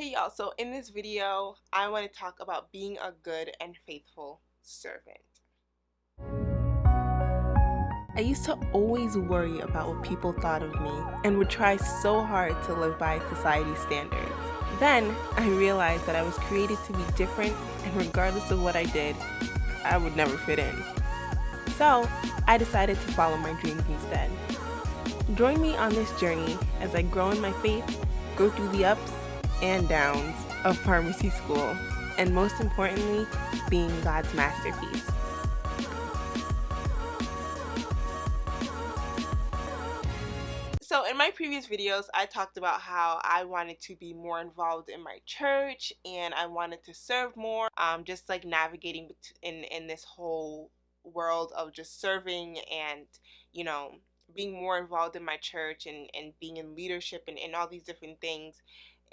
Hey y'all, so in this video, I want to talk about being a good and faithful servant. I used to always worry about what people thought of me and would try so hard to live by society's standards. Then I realized that I was created to be different, and regardless of what I did, I would never fit in. So I decided to follow my dreams instead. Join me on this journey as I grow in my faith, go through the ups and downs of pharmacy school, and most importantly, being God's masterpiece. So in my previous videos, I talked about how I wanted to be more involved in my church and I wanted to serve more, just like navigating in this whole world of just serving and, you know, being more involved in my church and being in leadership and all these different things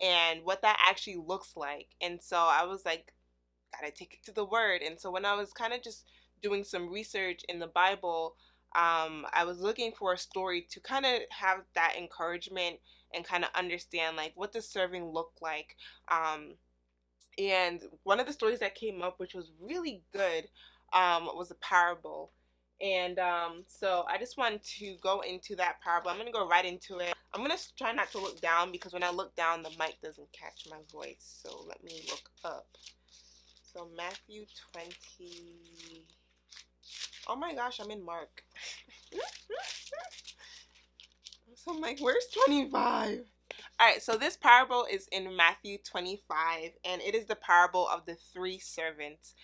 and what that actually looks like. And so I was like, gotta take it to the word. And so when I was kind of just doing some research in the Bible, I was looking for a story to kind of have that encouragement and kind of understand like what does serving look like. And one of the stories that came up, which was really good, was a parable. And so I just wanted to go into that parable. I'm going to go right into it. I'm going to try not to look down because when I look down, the mic doesn't catch my voice. So let me look up. So Matthew 20. Oh my gosh, I'm in Mark. So I'm like, where's 25? Alright, so this parable is in Matthew 25, and it is the parable of the three servants.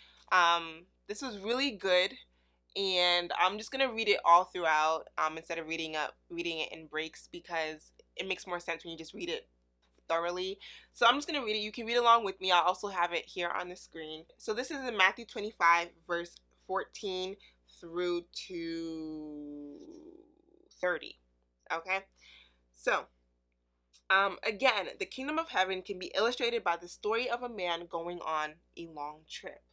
This was really good, and I'm just gonna read it all throughout instead of reading it in breaks because it makes more sense when you just read it thoroughly. So I'm just going to read it. You can read along with me. I'll also have it here on the screen. So this is in Matthew 25 verse 14 through to 30. Okay? So, again, the kingdom of heaven can be illustrated by the story of a man going on a long trip.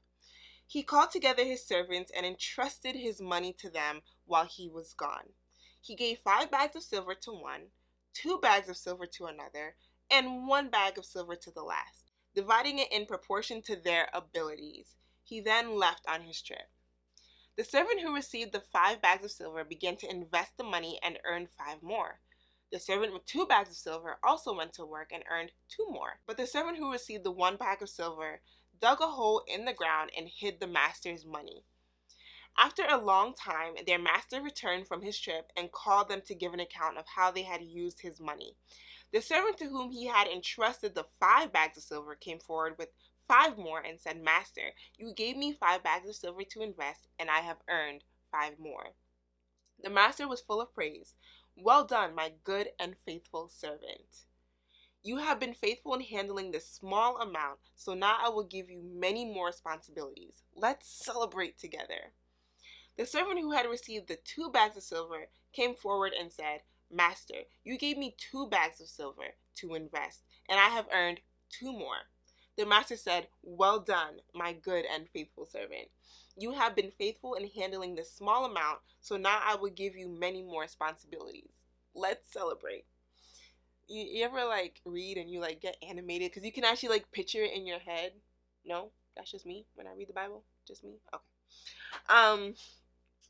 He called together his servants and entrusted his money to them while he was gone. He gave 5 bags of silver to one, 2 bags of silver to another, and 1 bag of silver to the last, dividing it in proportion to their abilities. He then left on his trip. The servant who received the 5 bags of silver began to invest the money and earned 5 more. The servant with 2 bags of silver also went to work and earned 2 more. But the servant who received the 1 bag of silver dug a hole in the ground and hid the master's money. After a long time, their master returned from his trip and called them to give an account of how they had used his money. The servant to whom he had entrusted the 5 bags of silver came forward with 5 more and said, "Master, you gave me 5 bags of silver to invest, and I have earned 5 more." The master was full of praise. "Well done, my good and faithful servant. You have been faithful in handling this small amount, so now I will give you many more responsibilities. Let's celebrate together." The servant who had received the 2 bags of silver came forward and said, "Master, you gave me 2 bags of silver to invest, and I have earned 2 more." The master said, "Well done, my good and faithful servant. You have been faithful in handling this small amount, so now I will give you many more responsibilities. Let's celebrate." You ever like read and you like get animated because you can actually like picture it in your head? No, that's just me when I read the Bible. Just me. Okay.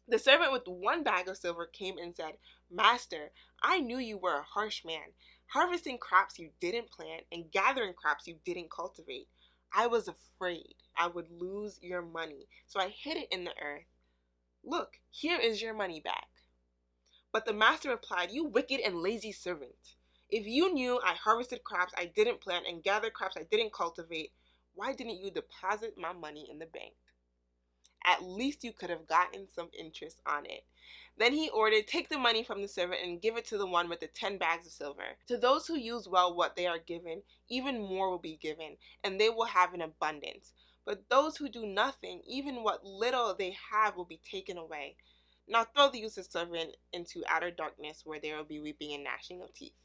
The servant with 1 bag of silver came and said, "Master, I knew you were a harsh man, harvesting crops you didn't plant and gathering crops you didn't cultivate. I was afraid I would lose your money, so I hid it in the earth. Look, here is your money back." But the master replied, "You wicked and lazy servant. If you knew I harvested crops I didn't plant and gathered crops I didn't cultivate, why didn't you deposit my money in the bank? At least you could have gotten some interest on it." Then he ordered, "Take the money from the servant and give it to the one with the 10 bags of silver. To those who use well what they are given, even more will be given, and they will have an abundance. But those who do nothing, even what little they have will be taken away. Now throw the useless servant into outer darkness where there will be weeping and gnashing of teeth."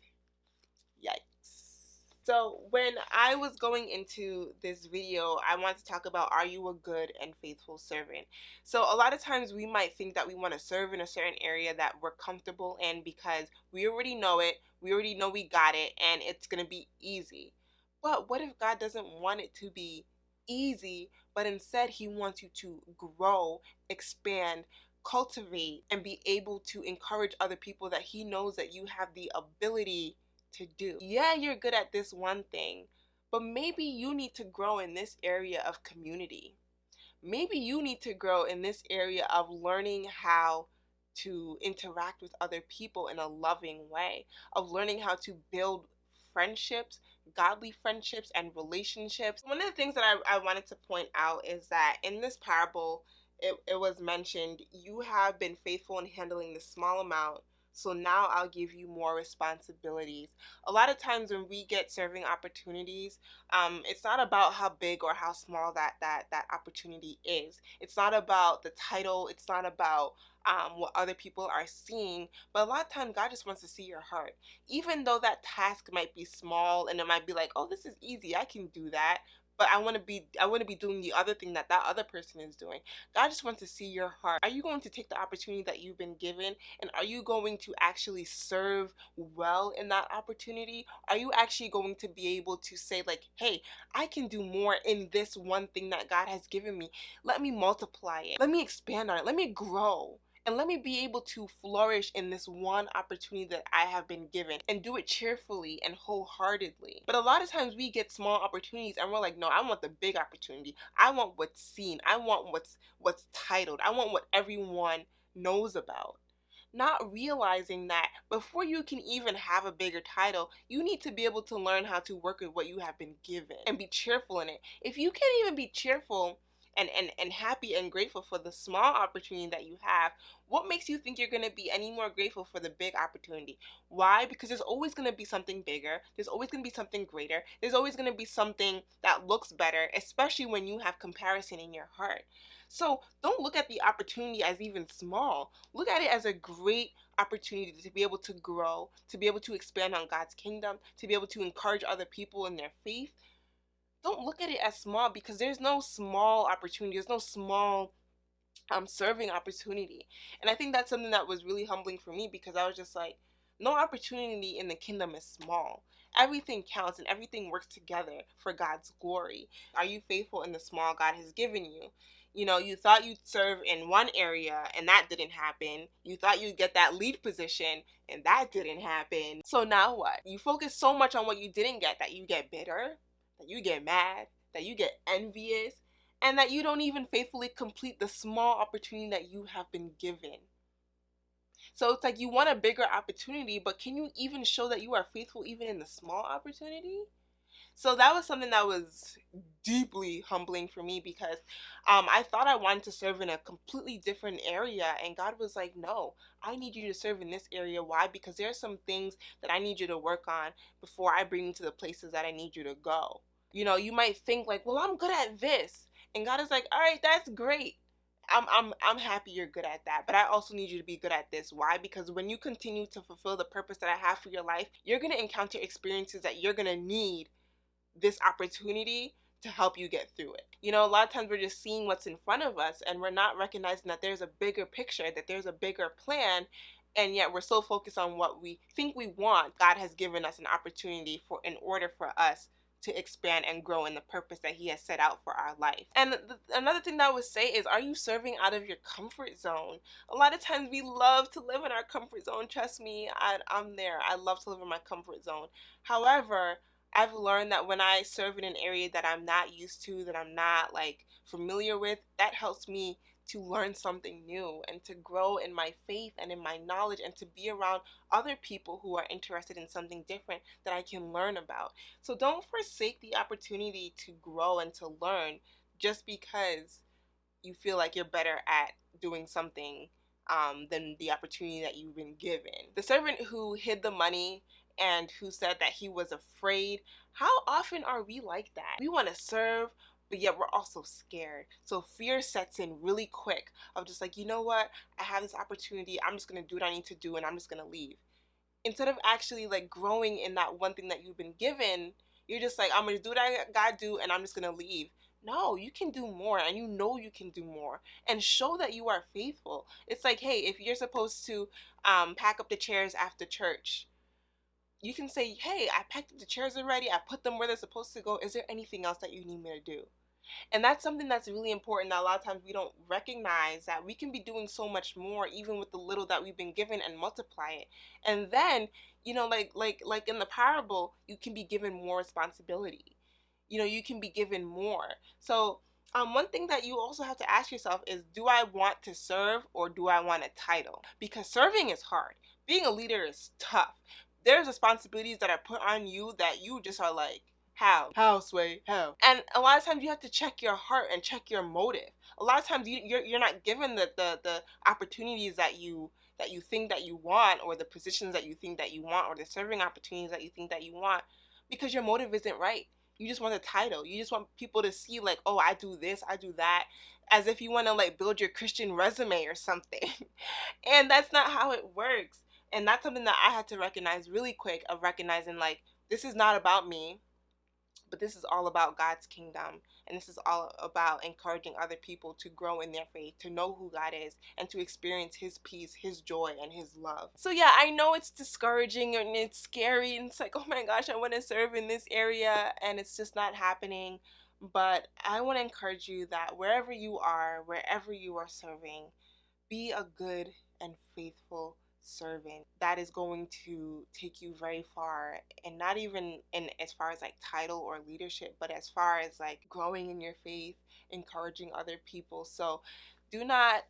Yikes. So when I was going into this video, I wanted to talk about, are you a good and faithful servant? So a lot of times we might think that we want to serve in a certain area that we're comfortable in because we already know it, we already know we got it, and it's going to be easy. But what if God doesn't want it to be easy, but instead He wants you to grow, expand, cultivate, and be able to encourage other people that He knows that you have the ability to do? Yeah, you're good at this one thing, but maybe you need to grow in this area of community. Maybe you need to grow in this area of learning how to interact with other people in a loving way, of learning how to build friendships, godly friendships, and relationships. One of the things that I wanted to point out is that in this parable, it was mentioned, you have been faithful in handling the small amount, so now I'll give you more responsibilities. A lot of times when we get serving opportunities, it's not about how big or how small that opportunity is. It's not about the title. It's not about what other people are seeing. But a lot of times, God just wants to see your heart. Even though that task might be small and it might be like, oh, this is easy. I can do that. But I want to be doing the other thing that other person is doing. God just wants to see your heart. Are you going to take the opportunity that you've been given, and are you going to actually serve well in that opportunity? Are you actually going to be able to say like, hey, I can do more in this one thing that God has given me. Let me multiply it. Let me expand on it. Let me grow. And let me be able to flourish in this one opportunity that I have been given, and do it cheerfully and wholeheartedly. But a lot of times we get small opportunities and we're like, no, I want the big opportunity. I want what's seen. I want what's titled. I want what everyone knows about. Not realizing that before you can even have a bigger title, you need to be able to learn how to work with what you have been given and be cheerful in it. If you can't even be cheerful and happy and grateful for the small opportunity that you have, what makes you think you're going to be any more grateful for the big opportunity? Why? Because there's always going to be something bigger, there's always going to be something greater, there's always going to be something that looks better, especially when you have comparison in your heart. So don't look at the opportunity as even small. Look at it as a great opportunity to be able to grow, to be able to expand on God's kingdom, to be able to encourage other people in their faith. Don't look at it as small, because there's no small opportunity, there's no small serving opportunity. And I think that's something that was really humbling for me, because I was just like, no opportunity in the kingdom is small. Everything counts and everything works together for God's glory. Are you faithful in the small God has given you? You know, you thought you'd serve in one area and that didn't happen. You thought you'd get that lead position and that didn't happen. So now what? You focus so much on what you didn't get that you get bitter, that you get mad, that you get envious, and that you don't even faithfully complete the small opportunity that you have been given. So it's like you want a bigger opportunity, but can you even show that you are faithful even in the small opportunity? So that was something that was deeply humbling for me, because I thought I wanted to serve in a completely different area, and God was like, no, I need you to serve in this area. Why? Because there are some things that I need you to work on before I bring you to the places that I need you to go. You know, you might think like, well, I'm good at this, and God is like, all right, that's great. I'm happy you're good at that, but I also need you to be good at this. Why? Because when you continue to fulfill the purpose that I have for your life, you're going to encounter experiences that you're going to need this opportunity to help you get through it. You know, a lot of times we're just seeing what's in front of us and we're not recognizing that there's a bigger picture, that there's a bigger plan, and yet we're so focused on what we think we want. God has given us an opportunity for, in order for us to expand and grow in the purpose that He has set out for our life. And another thing that I would say is, are you serving out of your comfort zone? A lot of times we love to live in our comfort zone. Trust me, I'm there. I love to live in my comfort zone. However, I've learned that when I serve in an area that I'm not used to, that I'm not like familiar with, that helps me to learn something new and to grow in my faith and in my knowledge, and to be around other people who are interested in something different that I can learn about. So don't forsake the opportunity to grow and to learn just because you feel like you're better at doing something than the opportunity that you've been given. The servant who hid the money and who said that he was afraid, how often are we like that? We want to serve, but yet we're also scared. So fear sets in really quick of just like, you know what, I have this opportunity, I'm just going to do what I need to do and I'm just going to leave. Instead of actually like growing in that one thing that you've been given, you're just like, I'm going to do what I gotta do and I'm just going to leave. No, you can do more, and you know you can do more, and show that you are faithful. It's like, hey, if you're supposed to pack up the chairs after church, You can say, hey, I packed up the chairs already. I put them where they're supposed to go. Is there anything else that you need me to do? And that's something that's really important that a lot of times we don't recognize, that we can be doing so much more even with the little that we've been given, and multiply it. And then, like in the parable, you can be given more responsibility. You can be given more. So one thing that you also have to ask yourself is, do I want to serve or do I want a title? Because serving is hard. Being a leader is tough. There's responsibilities that are put on you that you just are like, how? How, Sway? How? And a lot of times you have to check your heart and check your motive. A lot of times you're not given the opportunities that you think that you want, or the positions that you think that you want, or the serving opportunities that you think that you want, because your motive isn't right. You just want a title. You just want people to see, like, oh, I do this, I do that, as if you want to like build your Christian resume or something. And that's not how it works. And that's something that I had to recognize really quick, of recognizing, like, this is not about me, but this is all about God's kingdom. And this is all about encouraging other people to grow in their faith, to know who God is, and to experience his peace, his joy, and his love. So yeah, I know it's discouraging and it's scary, and it's like, oh my gosh, I want to serve in this area and it's just not happening. But I want to encourage you that wherever you are serving, be a good and faithful servant. That is going to take you very far, and not even in as far as like title or leadership, but as far as like growing in your faith, encouraging other people. So do not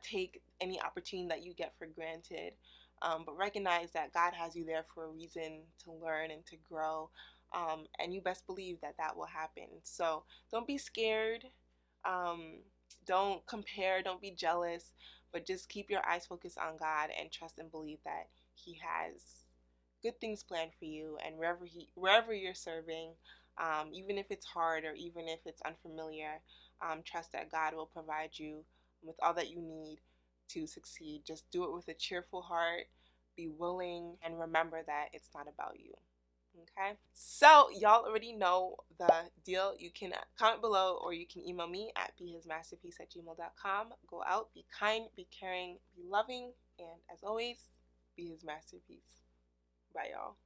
take any opportunity that you get for granted, but recognize that God has you there for a reason, to learn and to grow, and you best believe that that will happen. So don't be scared. Don't compare, don't be jealous, but just keep your eyes focused on God and trust and believe that he has good things planned for you. And wherever you're serving, even if it's hard or even if it's unfamiliar, trust that God will provide you with all that you need to succeed. Just do it with a cheerful heart, be willing, and remember that it's not about you. Okay, so y'all already know the deal. You can comment below, or you can email me at behismasterpiece@gmail.com. Go out, be kind, be caring, be loving, and as always, be his masterpiece. Bye, y'all.